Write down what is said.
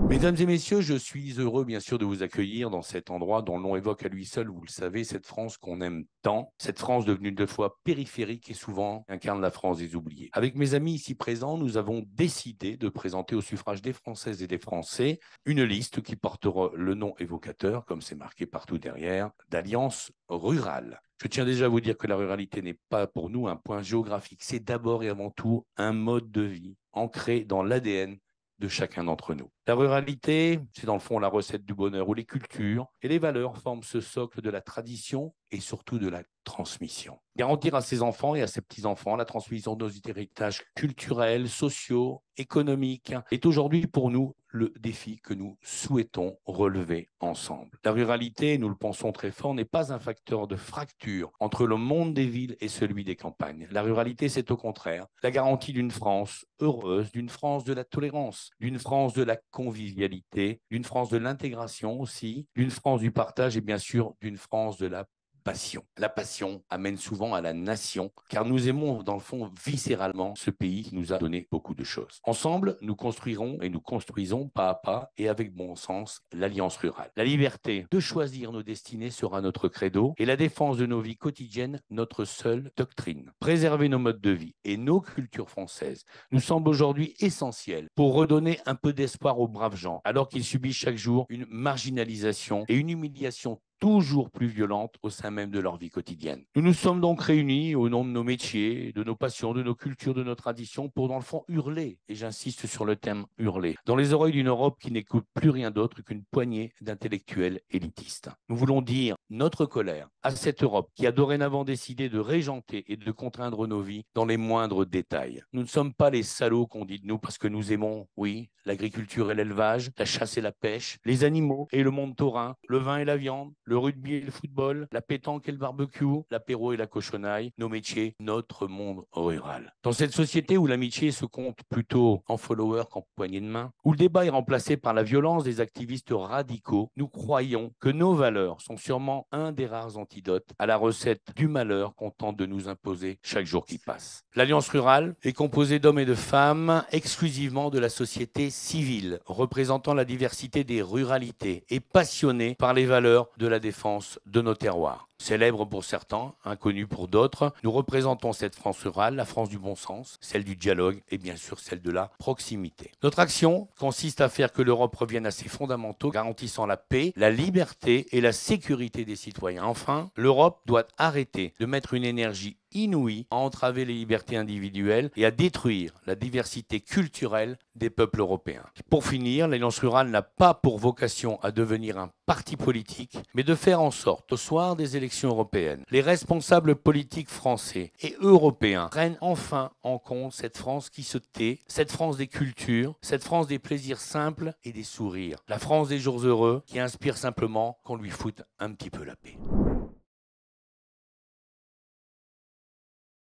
Mesdames et messieurs, je suis heureux bien sûr de vous accueillir dans cet endroit dont le nom évoque à lui seul, vous le savez, cette France qu'on aime tant, cette France devenue deux fois périphérique et souvent incarne la France des oubliés. Avec mes amis ici présents, nous avons décidé de présenter au suffrage des Françaises et des Français une liste qui portera le nom évocateur, comme c'est marqué partout derrière, d'Alliance rurale. Je tiens déjà à vous dire que la ruralité n'est pas pour nous un point géographique, c'est d'abord et avant tout un mode de vie ancré dans l'ADN de chacun d'entre nous. La ruralité, c'est dans le fond la recette du bonheur où les cultures et les valeurs forment ce socle de la tradition et surtout de la transmission. Garantir à ses enfants et à ses petits-enfants la transmission de nos héritages culturels, sociaux, économiques est aujourd'hui pour nous le défi que nous souhaitons relever ensemble. La ruralité, nous le pensons très fort, n'est pas un facteur de fracture entre le monde des villes et celui des campagnes. La ruralité, c'est au contraire la garantie d'une France heureuse, d'une France de la tolérance, d'une France de la convivialité, d'une France de l'intégration aussi, d'une France du partage et bien sûr d'une France de la passion. La passion amène souvent à la nation, car nous aimons dans le fond viscéralement ce pays qui nous a donné beaucoup de choses. Ensemble, nous construirons et nous construisons pas à pas et avec bon sens l'Alliance rurale. La liberté de choisir nos destinées sera notre credo et la défense de nos vies quotidiennes notre seule doctrine. Préserver nos modes de vie et nos cultures françaises nous semble aujourd'hui essentiel pour redonner un peu d'espoir aux braves gens, alors qu'ils subissent chaque jour une marginalisation et une humiliation toujours plus violentes au sein même de leur vie quotidienne. Nous nous sommes donc réunis au nom de nos métiers, de nos passions, de nos cultures, de nos traditions, pour dans le fond hurler, et j'insiste sur le terme hurler, dans les oreilles d'une Europe qui n'écoute plus rien d'autre qu'une poignée d'intellectuels élitistes. Nous voulons dire notre colère à cette Europe qui a dorénavant décidé de régenter et de contraindre nos vies dans les moindres détails. Nous ne sommes pas les salauds qu'on dit de nous parce que nous aimons, oui, l'agriculture et l'élevage, la chasse et la pêche, les animaux et le monde taurin, le vin et la viande, le rugby et le football, la pétanque et le barbecue, l'apéro et la cochonnaille, nos métiers, notre monde rural. Dans cette société où l'amitié se compte plutôt en followers qu'en poignées de main, où le débat est remplacé par la violence des activistes radicaux, nous croyons que nos valeurs sont sûrement un des rares antidotes à la recette du malheur qu'on tente de nous imposer chaque jour qui passe. L'Alliance rurale est composée d'hommes et de femmes exclusivement de la société civile, représentant la diversité des ruralités et passionnés par les valeurs de la défense de nos terroirs. Célèbre pour certains, inconnu pour d'autres, nous représentons cette France rurale, la France du bon sens, celle du dialogue et bien sûr celle de la proximité. Notre action consiste à faire que l'Europe revienne à ses fondamentaux, garantissant la paix, la liberté et la sécurité des citoyens. Enfin, l'Europe doit arrêter de mettre une énergie inouïe à entraver les libertés individuelles et à détruire la diversité culturelle des peuples européens. Pour finir, l'Alliance rurale n'a pas pour vocation à devenir un parti politique, mais de faire en sorte, au soir des élections européennes, les responsables politiques français et européens prennent enfin en compte cette France qui se tait, cette France des cultures, cette France des plaisirs simples et des sourires, la France des jours heureux qui inspire simplement qu'on lui foute un petit peu la paix.